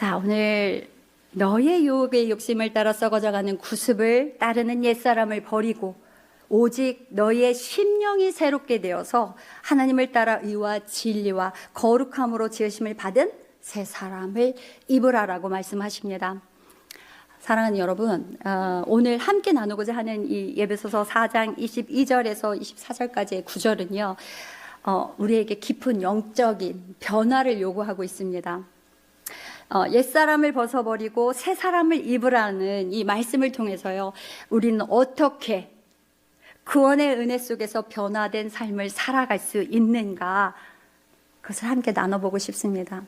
자, 오늘 너의 유혹의 욕심을 따라 썩어져가는 구습을 따르는 옛사람을 버리고 오직 너의 심령이 새롭게 되어서 하나님을 따라 의와 진리와 거룩함으로 지으심을 받은 새 사람을 입으라라고 말씀하십니다. 사랑하는 여러분, 오늘 함께 나누고자 하는 이 예배소서 4장 22절에서 24절까지의 구절은요, 우리에게 깊은 영적인 변화를 요구하고 있습니다. 옛사람을 벗어버리고 새 사람을 입으라는 이 말씀을 통해서요, 우리는 어떻게 구원의 은혜 속에서 변화된 삶을 살아갈 수 있는가, 그것을 함께 나눠보고 싶습니다.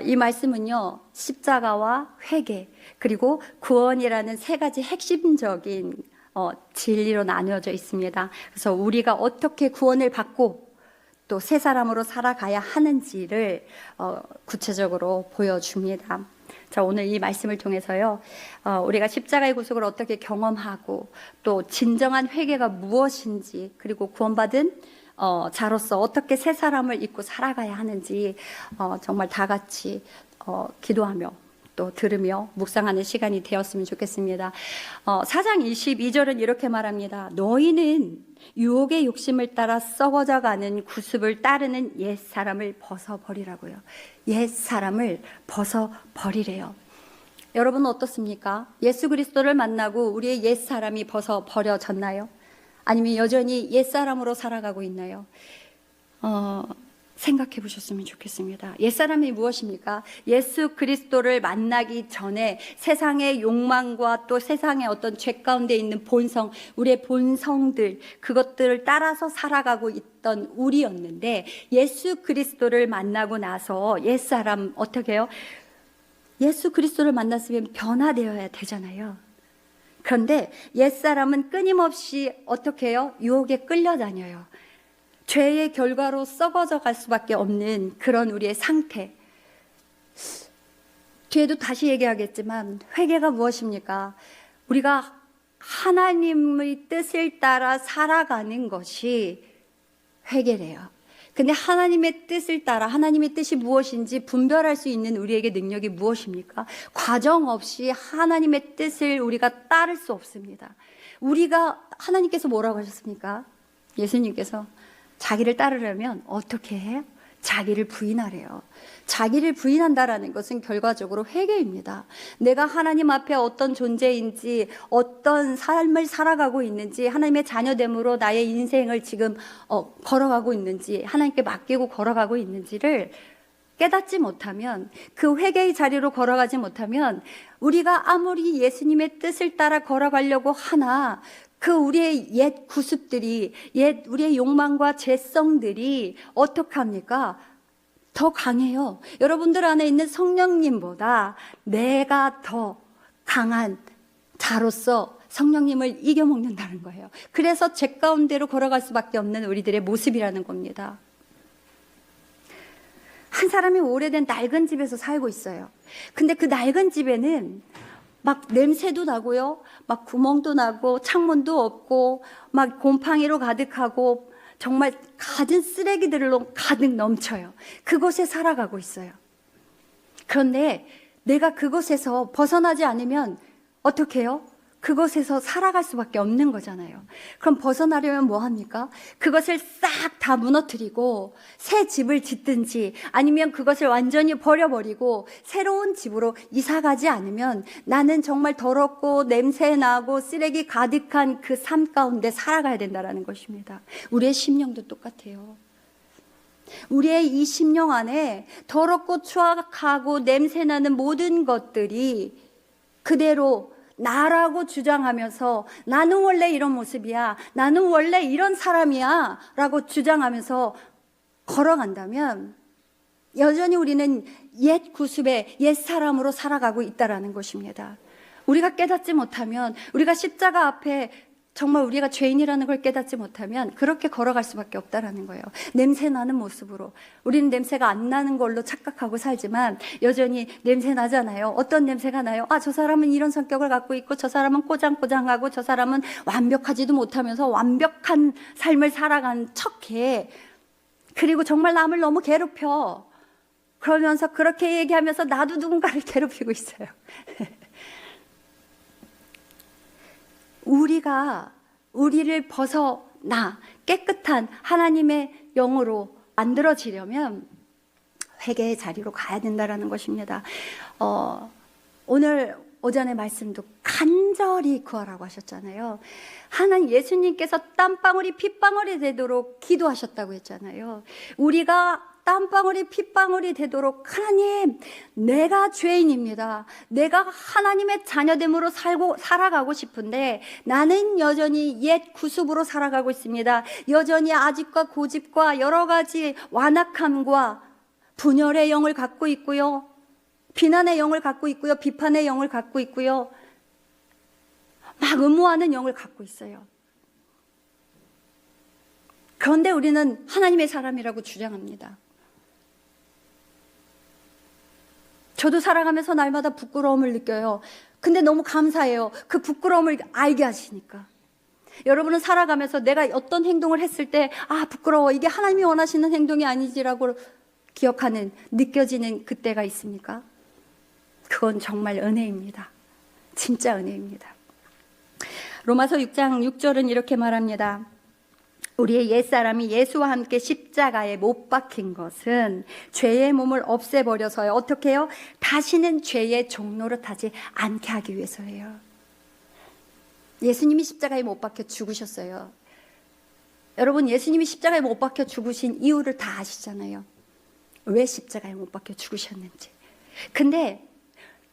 이 말씀은요, 십자가와 회개 그리고 구원이라는 세 가지 핵심적인 진리로 나누어져 있습니다. 그래서 우리가 어떻게 구원을 받고 또 새 사람으로 살아가야 하는지를 구체적으로 보여줍니다. 자, 오늘 이 말씀을 통해서요, 우리가 십자가의 구속을 어떻게 경험하고 또 진정한 회개가 무엇인지, 그리고 구원받은 자로서 어떻게 새 사람을 입고 살아가야 하는지 정말 다 같이 기도하며 또 들으며 묵상하는 시간이 되었으면 좋겠습니다. 4장 22절은 이렇게 말합니다. 너희는 유혹의 욕심을 따라 썩어져가는 구습을 따르는 옛사람을 벗어버리라고요. 옛사람을 벗어버리래요. 여러분은 어떻습니까? 예수 그리스도를 만나고 우리의 옛사람이 벗어버려졌나요? 아니면 여전히 옛사람으로 살아가고 있나요? 생각해 보셨으면 좋겠습니다. 옛사람이 무엇입니까? 예수 그리스도를 만나기 전에 세상의 욕망과 또 세상의 어떤 죄 가운데 있는 본성, 우리의 본성들, 그것들을 따라서 살아가고 있던 우리였는데, 예수 그리스도를 만나고 나서 옛사람 어떻게 해요? 예수 그리스도를 만났으면 변화되어야 되잖아요. 그런데 옛사람은 끊임없이 어떻게 해요? 유혹에 끌려다녀요. 죄의 결과로 썩어져 갈 수밖에 없는 그런 우리의 상태. 뒤에도 다시 얘기하겠지만 회개가 무엇입니까? 우리가 하나님의 뜻을 따라 살아가는 것이 회개래요. 근데 하나님의 뜻을 따라, 하나님의 뜻이 무엇인지 분별할 수 있는 우리에게 능력이 무엇입니까? 과정 없이 하나님의 뜻을 우리가 따를 수 없습니다. 우리가, 하나님께서 뭐라고 하셨습니까? 예수님께서 자기를 따르려면 어떻게 해요? 자기를 부인하래요. 자기를 부인한다라는 것은 결과적으로 회개입니다. 내가 하나님 앞에 어떤 존재인지, 어떤 삶을 살아가고 있는지, 하나님의 자녀됨으로 나의 인생을 지금 걸어가고 있는지, 하나님께 맡기고 걸어가고 있는지를 깨닫지 못하면, 그 회개의 자리로 걸어가지 못하면, 우리가 아무리 예수님의 뜻을 따라 걸어가려고 하나 그 우리의 옛 구습들이, 옛 우리의 욕망과 죄성들이 어떻게 합니까? 더 강해요. 여러분들 안에 있는 성령님보다 내가 더 강한 자로서 성령님을 이겨먹는다는 거예요. 그래서 죄 가운데로 걸어갈 수밖에 없는 우리들의 모습이라는 겁니다. 한 사람이 오래된 낡은 집에서 살고 있어요. 근데 그 낡은 집에는 막 냄새도 나고요, 막 구멍도 나고 창문도 없고 막 곰팡이로 가득하고 정말 가진 쓰레기들로 가득 넘쳐요. 그곳에 살아가고 있어요. 그런데 내가 그곳에서 벗어나지 않으면 어떻게 해요? 그곳에서 살아갈 수밖에 없는 거잖아요. 그럼 벗어나려면 뭐 합니까? 그것을 싹 다 무너뜨리고 새 집을 짓든지, 아니면 그것을 완전히 버려버리고 새로운 집으로 이사 가지 않으면 나는 정말 더럽고 냄새나고 쓰레기 가득한 그 삶 가운데 살아가야 된다는 것입니다. 우리의 심령도 똑같아요. 우리의 이 심령 안에 더럽고 추악하고 냄새나는 모든 것들이 그대로 나라고 주장하면서, 나는 원래 이런 모습이야, 나는 원래 이런 사람이야 라고 주장하면서 걸어간다면 여전히 우리는 옛 구습의 옛 사람으로 살아가고 있다는 것입니다. 우리가 깨닫지 못하면, 우리가 십자가 앞에 정말 우리가 죄인이라는 걸 깨닫지 못하면 그렇게 걸어갈 수밖에 없다라는 거예요. 냄새 나는 모습으로. 우리는 냄새가 안 나는 걸로 착각하고 살지만 여전히 냄새 나잖아요. 어떤 냄새가 나요? 저 사람은 이런 성격을 갖고 있고, 저 사람은 꼬장꼬장하고, 저 사람은 완벽하지도 못하면서 완벽한 삶을 살아가는 척해. 그리고 정말 남을 너무 괴롭혀. 그러면서 그렇게 얘기하면서 나도 누군가를 괴롭히고 있어요. 우리를 벗어나 깨끗한 하나님의 영으로 만들어지려면 회개의 자리로 가야 된다는 것입니다. 오늘 오전의 말씀도 간절히 구하라고 하셨잖아요. 하나님 예수님께서 땀방울이 핏방울이 되도록 기도하셨다고 했잖아요. 우리가 땀방울이 핏방울이 되도록 하나님, 내가 죄인입니다. 내가 하나님의 자녀됨으로 살아가고 싶은데 나는 여전히 옛 구습으로 살아가고 있습니다. 여전히 아집과 고집과 여러 가지 완악함과 분열의 영을 갖고 있고요. 비난의 영을 갖고 있고요. 비판의 영을 갖고 있고요. 막 음모하는 영을 갖고 있어요. 그런데 우리는 하나님의 사람이라고 주장합니다. 저도 살아가면서 날마다 부끄러움을 느껴요. 근데 너무 감사해요. 그 부끄러움을 알게 하시니까. 여러분은 살아가면서 내가 어떤 행동을 했을 때 부끄러워. 이게 하나님이 원하시는 행동이 아니지라고 기억하는, 느껴지는 그때가 있습니까? 그건 정말 은혜입니다. 진짜 은혜입니다. 로마서 6장 6절은 이렇게 말합니다. 우리의 옛사람이 예수와 함께 십자가에 못 박힌 것은 죄의 몸을 없애버려서요. 어떻게 해요? 다시는 죄의 종노릇하지 않게 하기 위해서예요. 예수님이 십자가에 못 박혀 죽으셨어요. 여러분, 예수님이 십자가에 못 박혀 죽으신 이유를 다 아시잖아요. 왜 십자가에 못 박혀 죽으셨는지. 근데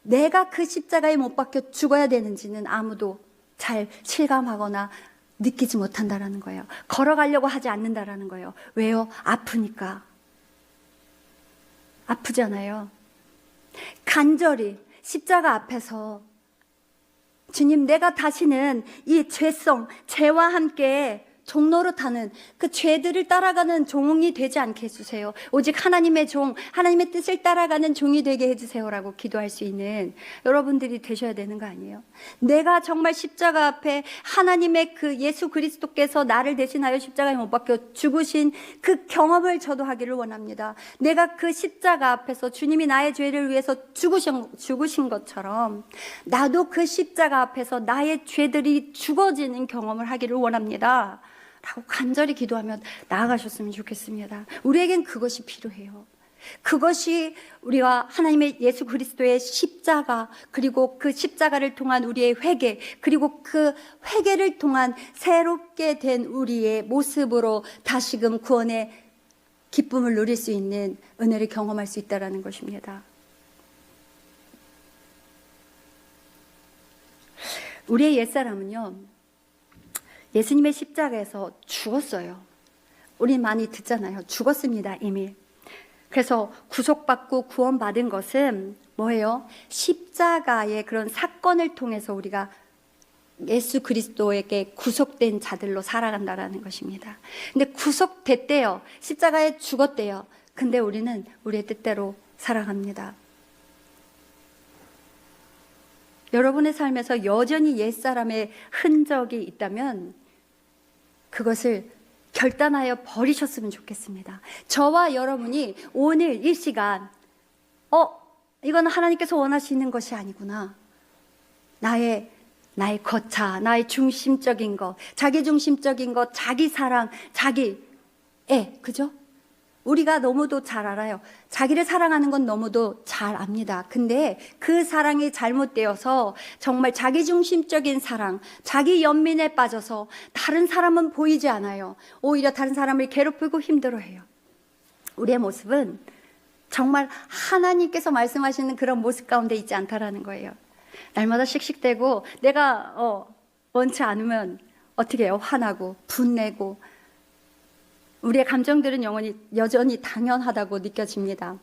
내가 그 십자가에 못 박혀 죽어야 되는지는 아무도 잘 실감하거나 느끼지 못한다라는 거예요. 걸어가려고 하지 않는다라는 거예요. 왜요? 아프니까. 아프잖아요. 간절히 십자가 앞에서 주님, 내가 다시는 이 죄와 함께 종노릇하는 그 죄들을 따라가는 종이 되지 않게 해주세요. 오직 하나님의 종, 하나님의 뜻을 따라가는 종이 되게 해주세요라고 기도할 수 있는 여러분들이 되셔야 되는 거 아니에요? 내가 정말 십자가 앞에 하나님의 그 예수 그리스도께서 나를 대신하여 십자가에 못 박혀 죽으신 그 경험을 저도 하기를 원합니다. 내가 그 십자가 앞에서 주님이 나의 죄를 위해서 죽으신 것처럼 나도 그 십자가 앞에서 나의 죄들이 죽어지는 경험을 하기를 원합니다. 라고 간절히 기도하며 나아가셨으면 좋겠습니다. 우리에겐 그것이 필요해요. 그것이 우리가 하나님의 예수 그리스도의 십자가, 그리고 그 십자가를 통한 우리의 회개, 그리고 그 회개를 통한 새롭게 된 우리의 모습으로 다시금 구원의 기쁨을 누릴 수 있는 은혜를 경험할 수 있다는 것입니다. 우리의 옛사람은요, 예수님의 십자가에서 죽었어요. 우리 많이 듣잖아요. 죽었습니다, 이미. 그래서 구속받고 구원받은 것은 뭐예요? 십자가의 그런 사건을 통해서 우리가 예수 그리스도에게 구속된 자들로 살아간다는 것입니다. 근데 구속됐대요. 십자가에 죽었대요. 근데 우리는 우리의 뜻대로 살아갑니다. 여러분의 삶에서 여전히 옛사람의 흔적이 있다면 그것을 결단하여 버리셨으면 좋겠습니다. 저와 여러분이 오늘 이 시간 이건 하나님께서 원하시는 것이 아니구나. 나의 거차, 나의 중심적인 것, 자기 중심적인 것, 자기 사랑, 그죠? 우리가 너무도 잘 알아요. 자기를 사랑하는 건 너무도 잘 압니다. 근데 그 사랑이 잘못되어서 정말 자기중심적인 사랑, 자기 연민에 빠져서 다른 사람은 보이지 않아요. 오히려 다른 사람을 괴롭히고 힘들어해요. 우리의 모습은 정말 하나님께서 말씀하시는 그런 모습 가운데 있지 않다라는 거예요. 날마다 씩씩대고 내가 원치 않으면 어떻게 해요? 화나고 분내고 우리의 감정들은 여전히 당연하다고 느껴집니다.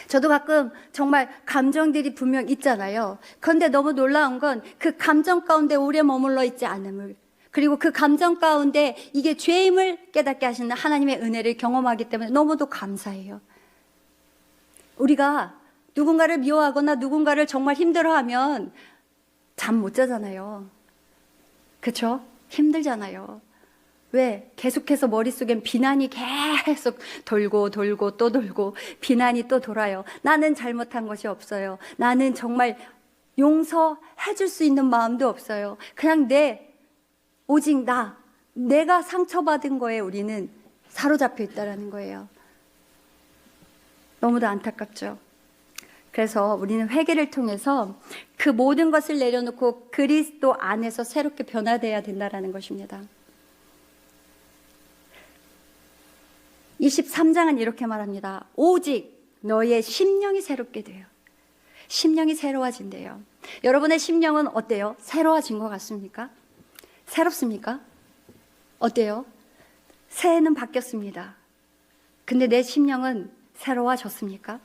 저도 가끔 정말 감정들이 분명 있잖아요. 그런데 너무 놀라운 건 그 감정 가운데 오래 머물러 있지 않음을, 그리고 그 감정 가운데 이게 죄임을 깨닫게 하시는 하나님의 은혜를 경험하기 때문에 너무도 감사해요. 우리가 누군가를 미워하거나 누군가를 정말 힘들어하면 잠 못 자잖아요. 그렇죠? 힘들잖아요. 왜? 계속해서 머릿속엔 비난이 계속 돌고 돌고 또 돌고 비난이 또 돌아요. 나는 잘못한 것이 없어요. 나는 정말 용서해 줄 수 있는 마음도 없어요. 그냥 오직 내가 상처받은 거에 우리는 사로잡혀 있다라는 거예요. 너무도 안타깝죠. 그래서 우리는 회개를 통해서 그 모든 것을 내려놓고 그리스도 안에서 새롭게 변화되어야 된다는 것입니다. 23장은 이렇게 말합니다. 오직 너의 심령이 새롭게 돼요. 심령이 새로워진대요. 여러분의 심령은 어때요? 새로워진 것 같습니까? 새롭습니까? 어때요? 새해는 바뀌었습니다. 근데 내 심령은 새로워졌습니까?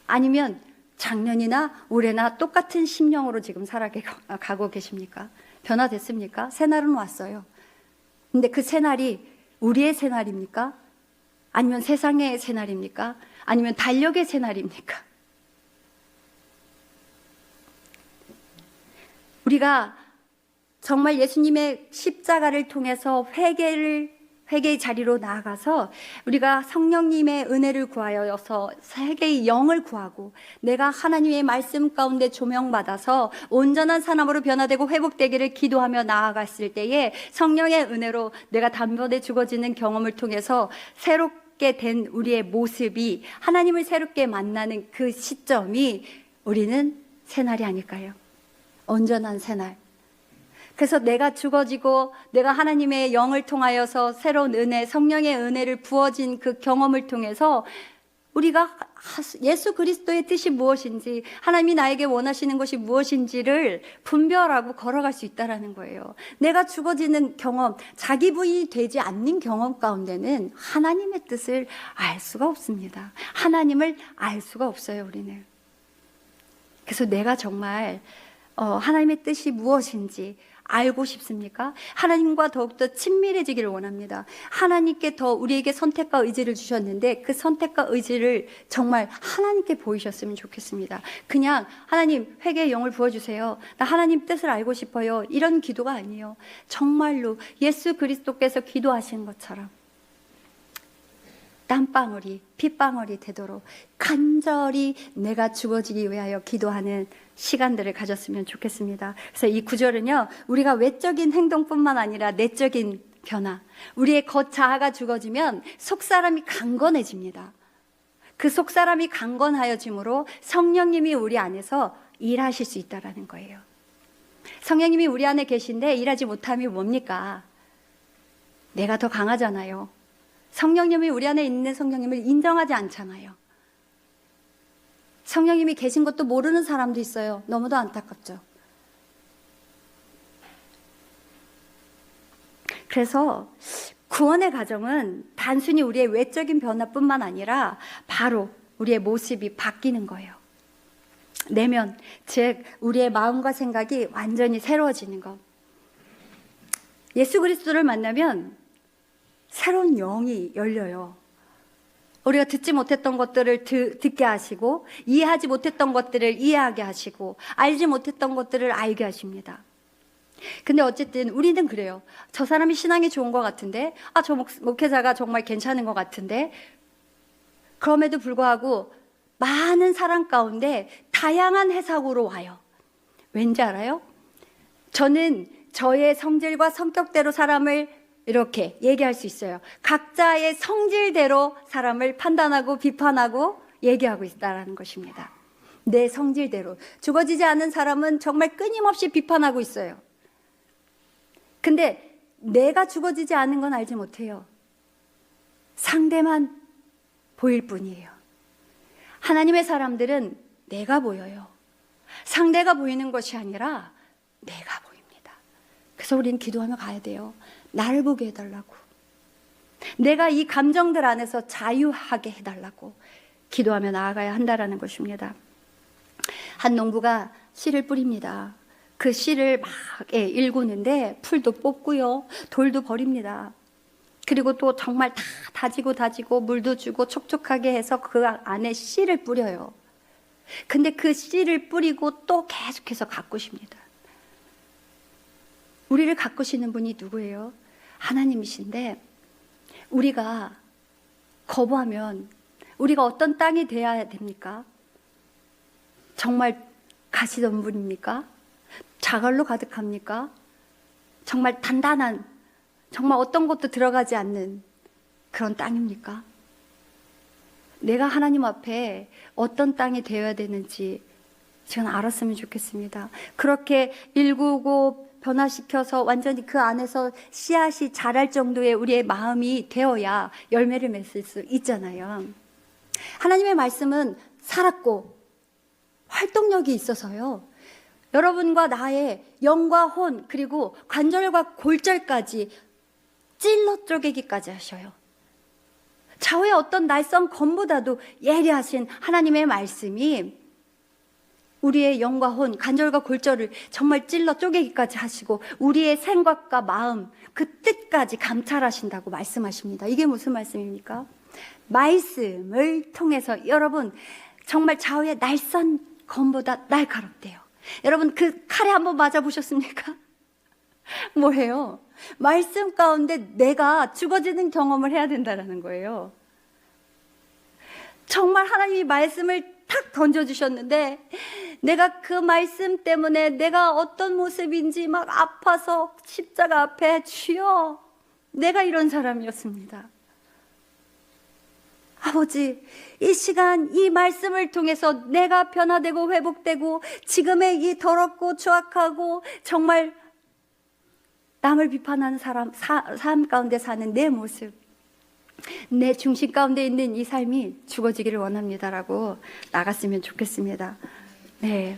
아니면 작년이나 올해나 똑같은 심령으로 지금 살아가고 계십니까? 변화됐습니까? 새날은 왔어요. 근데 그 새날이 우리의 새날입니까? 아니면 세상의 새날입니까? 아니면 달력의 새날입니까? 우리가 정말 예수님의 십자가를 통해서 회개의 자리로 나아가서 우리가 성령님의 은혜를 구하여서 회개의 영을 구하고 내가 하나님의 말씀 가운데 조명받아서 온전한 사람으로 변화되고 회복되기를 기도하며 나아갔을 때에 성령의 은혜로 내가 단번에 죽어지는 경험을 통해서 새롭게 된 우리의 모습이 하나님을 새롭게 만나는 그 시점이 우리는 새날이 아닐까요? 온전한 새날. 그래서 내가 죽어지고 내가 하나님의 영을 통하여서 새로운 은혜, 성령의 은혜를 부어진 그 경험을 통해서 우리가 예수 그리스도의 뜻이 무엇인지, 하나님이 나에게 원하시는 것이 무엇인지를 분별하고 걸어갈 수 있다는 거예요. 내가 죽어지는 경험, 자기 부인이 되지 않는 경험 가운데는 하나님의 뜻을 알 수가 없습니다. 하나님을 알 수가 없어요, 우리는. 그래서 내가 정말 하나님의 뜻이 무엇인지 알고 싶습니까? 하나님과 더욱더 친밀해지기를 원합니다. 하나님께 더 우리에게 선택과 의지를 주셨는데 그 선택과 의지를 정말 하나님께 보이셨으면 좋겠습니다. 그냥 하나님 회개의 영을 부어주세요. 나 하나님 뜻을 알고 싶어요. 이런 기도가 아니에요. 정말로 예수 그리스도께서 기도하신 것처럼 땀방울이 핏방울이 되도록 간절히 내가 죽어지기 위하여 기도하는 시간들을 가졌으면 좋겠습니다. 그래서 이 구절은요, 우리가 외적인 행동뿐만 아니라 내적인 변화, 우리의 겉자아가 죽어지면 속사람이 강건해집니다. 그 속사람이 강건하여짐으로 성령님이 우리 안에서 일하실 수 있다는 거예요. 성령님이 우리 안에 계신데 일하지 못함이 뭡니까? 내가 더 강하잖아요. 성령님이 우리 안에 있는 성령님을 인정하지 않잖아요. 성령님이 계신 것도 모르는 사람도 있어요. 너무도 안타깝죠. 그래서 구원의 과정은 단순히 우리의 외적인 변화뿐만 아니라 바로 우리의 모습이 바뀌는 거예요. 내면, 즉 우리의 마음과 생각이 완전히 새로워지는 것. 예수 그리스도를 만나면 새로운 영이 열려요. 우리가 듣지 못했던 것들을 듣게 하시고, 이해하지 못했던 것들을 이해하게 하시고, 알지 못했던 것들을 알게 하십니다. 근데 어쨌든 우리는 그래요. 저 사람이 신앙이 좋은 것 같은데, 저 목회자가 정말 괜찮은 것 같은데, 그럼에도 불구하고 많은 사람 가운데 다양한 해석으로 와요. 왠지 알아요? 저는 저의 성질과 성격대로 사람을 이렇게 얘기할 수 있어요. 각자의 성질대로 사람을 판단하고 비판하고 얘기하고 있다는 것입니다. 내 성질대로. 죽어지지 않은 사람은 정말 끊임없이 비판하고 있어요. 근데 내가 죽어지지 않은 건 알지 못해요. 상대만 보일 뿐이에요. 하나님의 사람들은 내가 보여요. 상대가 보이는 것이 아니라 내가 보입니다. 그래서 우리는 기도하며 가야 돼요. 나를 보게 해달라고, 내가 이 감정들 안에서 자유하게 해달라고 기도하며 나아가야 한다는 것입니다. 한 농부가 씨를 뿌립니다. 그 씨를 막 일구는데 풀도 뽑고요, 돌도 버립니다. 그리고 또 정말 다 다지고 물도 주고 촉촉하게 해서 그 안에 씨를 뿌려요. 근데 그 씨를 뿌리고 또 계속해서 가꾸십니다. 우리를 가꾸시는 분이 누구예요? 하나님이신데 우리가 거부하면 우리가 어떤 땅이 되어야 됩니까? 정말 가시덤불입니까? 자갈로 가득합니까? 정말 단단한, 정말 어떤 것도 들어가지 않는 그런 땅입니까? 내가 하나님 앞에 어떤 땅이 되어야 되는지 저는 알았으면 좋겠습니다. 그렇게 일구고 변화시켜서 완전히 그 안에서 씨앗이 자랄 정도의 우리의 마음이 되어야 열매를 맺을 수 있잖아요. 하나님의 말씀은 살았고 활동력이 있어서요. 여러분과 나의 영과 혼 그리고 관절과 골절까지 찔러 쪼개기까지 하셔요. 좌우의 어떤 날선 검보다도 예리하신 하나님의 말씀이 우리의 영과 혼, 관절과 골절을 정말 찔러 쪼개기까지 하시고 우리의 생각과 마음, 그 뜻까지 감찰하신다고 말씀하십니다. 이게 무슨 말씀입니까? 말씀을 통해서 여러분 정말 좌우의 날선 검보다 날카롭대요. 여러분 그 칼에 한번 맞아보셨습니까? 뭐예요? 말씀 가운데 내가 죽어지는 경험을 해야 된다는 거예요. 정말 하나님이 말씀을 탁 던져주셨는데 내가 그 말씀 때문에 내가 어떤 모습인지 막 아파서 십자가 앞에 주여 내가 이런 사람이었습니다. 아버지, 이 시간 이 말씀을 통해서 내가 변화되고 회복되고 지금의 이 더럽고 추악하고 정말 남을 비판하는 삶 가운데 사는 내 모습, 내 중심 가운데 있는 이 삶이 죽어지기를 원합니다라고 나갔으면 좋겠습니다. 네.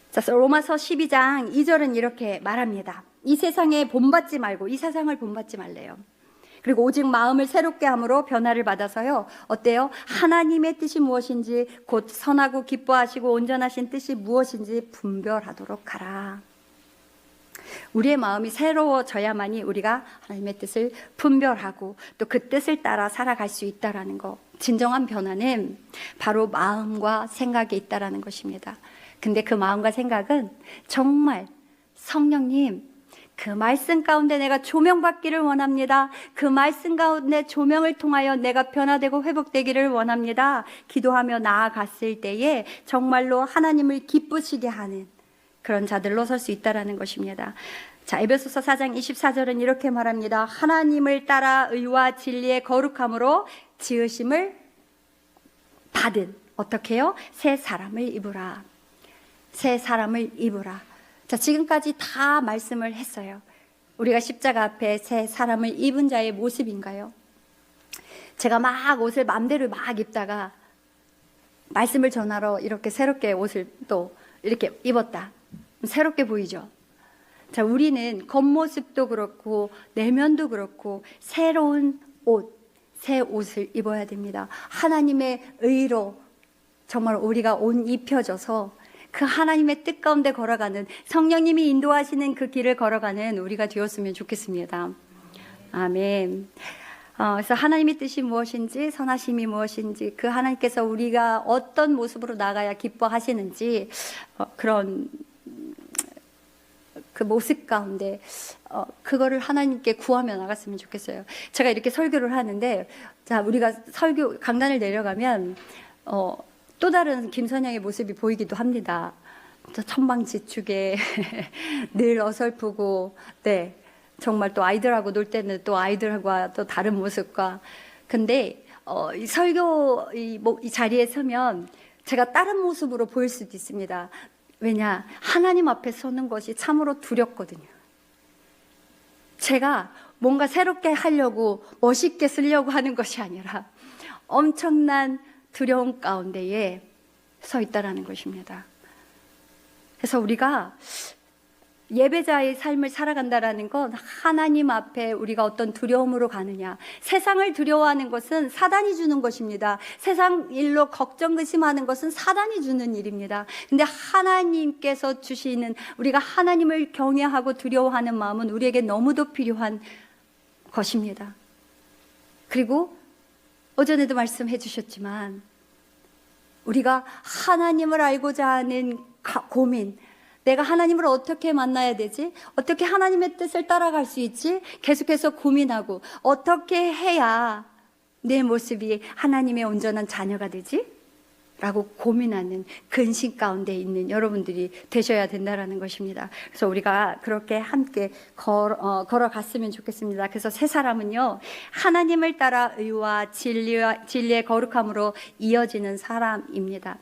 자, 로마서 12장 2절은 이렇게 말합니다. 이 세상에 본받지 말고 이 세상을 본받지 말래요. 그리고 오직 마음을 새롭게 함으로 변화를 받아서요. 어때요? 하나님의 뜻이 무엇인지 곧 선하고 기뻐하시고 온전하신 뜻이 무엇인지 분별하도록 하라. 우리의 마음이 새로워져야만이 우리가 하나님의 뜻을 분별하고 또 그 뜻을 따라 살아갈 수 있다라는 거. 진정한 변화는 바로 마음과 생각에 있다라는 것입니다. 근데 그 마음과 생각은 정말 성령님 그 말씀 가운데 내가 조명받기를 원합니다. 그 말씀 가운데 조명을 통하여 내가 변화되고 회복되기를 원합니다. 기도하며 나아갔을 때에 정말로 하나님을 기쁘시게 하는 그런 자들로 설 수 있다라는 것입니다. 자, 에베소서 4장 24절은 이렇게 말합니다. 하나님을 따라 의와 진리의 거룩함으로 지으심을 받은 어떻게 해요? 새 사람을 입으라. 새 사람을 입으라. 자, 지금까지 다 말씀을 했어요. 우리가 십자가 앞에 새 사람을 입은 자의 모습인가요? 제가 막 옷을 마음대로 막 입다가 말씀을 전하러 이렇게 새롭게 옷을 또 이렇게 입었다. 새롭게 보이죠? 자, 우리는 겉모습도 그렇고 내면도 그렇고 새로운 옷, 새 옷을 입어야 됩니다. 하나님의 의로 정말 우리가 옷 입혀져서 그 하나님의 뜻 가운데 걸어가는 성령님이 인도하시는 그 길을 걸어가는 우리가 되었으면 좋겠습니다. 아멘. 그래서 하나님의 뜻이 무엇인지 선하심이 무엇인지 그 하나님께서 우리가 어떤 모습으로 나가야 기뻐하시는지 그런 그 모습 가운데 그거를 하나님께 구하며 나갔으면 좋겠어요. 제가 이렇게 설교를 하는데 자 우리가 설교 강단을 내려가면 또 다른 김선영의 모습이 보이기도 합니다. 천방지축에 늘 어설프고 네 정말 또 아이들하고 놀 때는 또 아이들과 또 다른 모습과 근데 이 설교 이 자리에 서면 제가 다른 모습으로 보일 수도 있습니다. 왜냐? 하나님 앞에 서는 것이 참으로 두렵거든요. 제가 뭔가 새롭게 하려고 멋있게 쓰려고 하는 것이 아니라 엄청난 두려움 가운데에 서 있다라는 것입니다. 그래서 우리가 예배자의 삶을 살아간다라는 건 하나님 앞에 우리가 어떤 두려움으로 가느냐. 세상을 두려워하는 것은 사단이 주는 것입니다. 세상 일로 걱정 의심하는 것은 사단이 주는 일입니다. 근데 하나님께서 주시는 우리가 하나님을 경외하고 두려워하는 마음은 우리에게 너무도 필요한 것입니다. 그리고 어전에도 말씀해 주셨지만 우리가 하나님을 알고자 하는 고민, 내가 하나님을 어떻게 만나야 되지? 어떻게 하나님의 뜻을 따라갈 수 있지? 계속해서 고민하고 어떻게 해야 내 모습이 하나님의 온전한 자녀가 되지? 라고 고민하는 근심 가운데 있는 여러분들이 되셔야 된다는 것입니다. 그래서 우리가 그렇게 함께 걸어갔으면 좋겠습니다. 그래서 새 사람은요, 하나님을 따라 의와 진리의 거룩함으로 이어지는 사람입니다.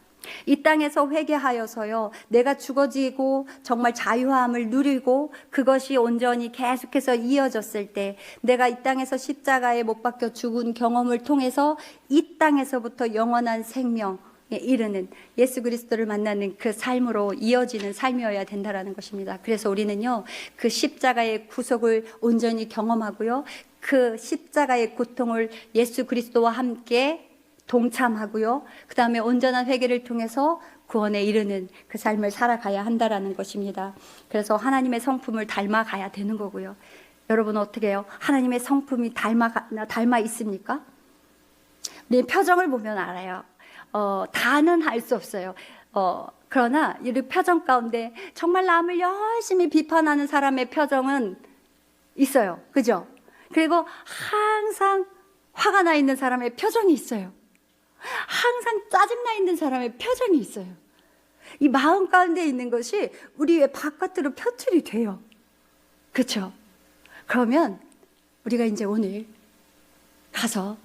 이 땅에서 회개하여서요, 내가 죽어지고 정말 자유함을 누리고 그것이 온전히 계속해서 이어졌을 때, 내가 이 땅에서 십자가에 못 박혀 죽은 경험을 통해서 이 땅에서부터 영원한 생명에 이르는 예수 그리스도를 만나는 그 삶으로 이어지는 삶이어야 된다는 것입니다. 그래서 우리는요, 그 십자가의 구속을 온전히 경험하고요, 그 십자가의 고통을 예수 그리스도와 함께 동참하고요, 그 다음에 온전한 회개를 통해서 구원에 이르는 그 삶을 살아가야 한다는 것입니다. 그래서 하나님의 성품을 닮아가야 되는 거고요. 여러분 어떻게 해요? 하나님의 성품이 닮아 있습니까? 우리 표정을 보면 알아요. 다는 알 수 없어요. 그러나 이 표정 가운데 정말 남을 열심히 비판하는 사람의 표정은 있어요. 그죠? 그리고 항상 화가 나 있는 사람의 표정이 있어요. 항상 짜증나 있는 사람의 표정이 있어요. 이 마음 가운데 있는 것이 우리의 바깥으로 표출이 돼요. 그렇죠? 그러면 우리가 이제 오늘 가서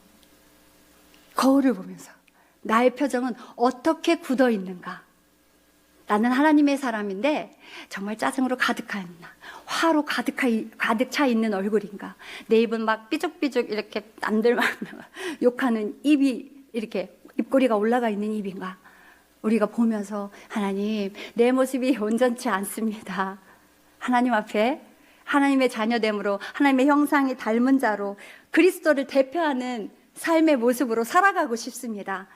거울을 보면서 나의 표정은 어떻게 굳어 있는가? 나는 하나님의 사람인데 정말 짜증으로 가득한, 화로 가득 차 있는 얼굴인가? 내 입은 막 삐죽삐죽 이렇게 남들 욕하는 입이 이렇게 입꼬리가 올라가 있는 입인가? 우리가 보면서 하나님, 내 모습이 온전치 않습니다. 하나님 앞에 하나님의 자녀됨으로 하나님의 형상이 닮은 자로 그리스도를 대표하는 삶의 모습으로 살아가고 싶습니다.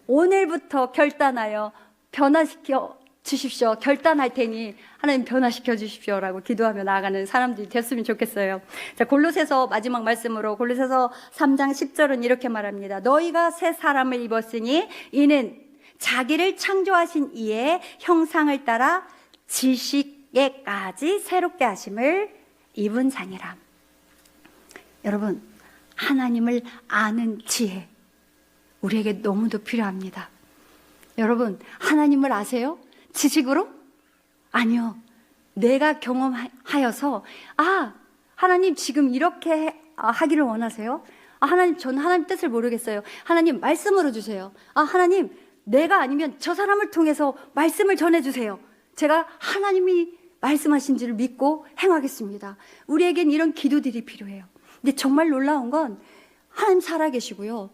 오늘부터 결단하여 변화시켜 주십시오. 결단할 테니 하나님 변화시켜 주십시오라고 기도하며 나아가는 사람들이 됐으면 좋겠어요. 자, 골로새서 마지막 말씀으로 골로새서 3장 10절은 이렇게 말합니다. 너희가 새 사람을 입었으니 이는 자기를 창조하신 이의 형상을 따라 지식에까지 새롭게 하심을 입은 자니라. 여러분, 하나님을 아는 지혜 우리에게 너무도 필요합니다. 여러분, 하나님을 아세요? 지식으로? 아니요. 내가 경험하여서, 하나님 지금 이렇게 하기를 원하세요? 하나님, 저는 하나님 뜻을 모르겠어요. 하나님 말씀으로 주세요. 하나님, 내가 아니면 저 사람을 통해서 말씀을 전해주세요. 제가 하나님이 말씀하신지를 믿고 행하겠습니다. 우리에겐 이런 기도들이 필요해요. 근데 정말 놀라운 건 하나님 살아계시고요,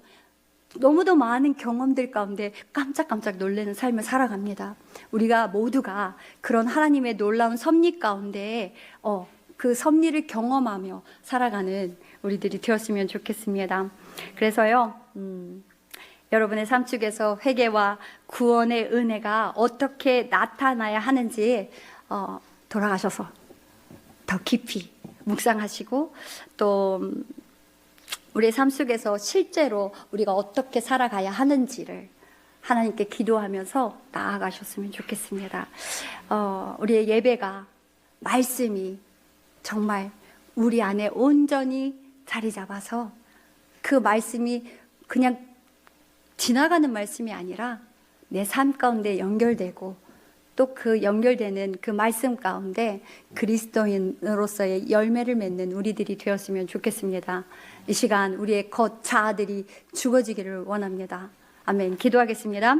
너무도 많은 경험들 가운데 깜짝깜짝 놀라는 삶을 살아갑니다. 우리가 모두가 그런 하나님의 놀라운 섭리 가운데 그 섭리를 경험하며 살아가는 우리들이 되었으면 좋겠습니다. 그래서요, 여러분의 삶 속에서 회개와 구원의 은혜가 어떻게 나타나야 하는지 돌아가셔서 더 깊이 묵상하시고, 또 우리의 삶 속에서 실제로 우리가 어떻게 살아가야 하는지를 하나님께 기도하면서 나아가셨으면 좋겠습니다. 우리의 예배가, 말씀이 정말 우리 안에 온전히 자리 잡아서 그 말씀이 그냥 지나가는 말씀이 아니라 내 삶 가운데 연결되고, 또 그 연결되는 그 말씀 가운데 그리스도인으로서의 열매를 맺는 우리들이 되었으면 좋겠습니다. 이 시간 우리의 겉 자아들이 죽어지기를 원합니다. 아멘. 기도하겠습니다.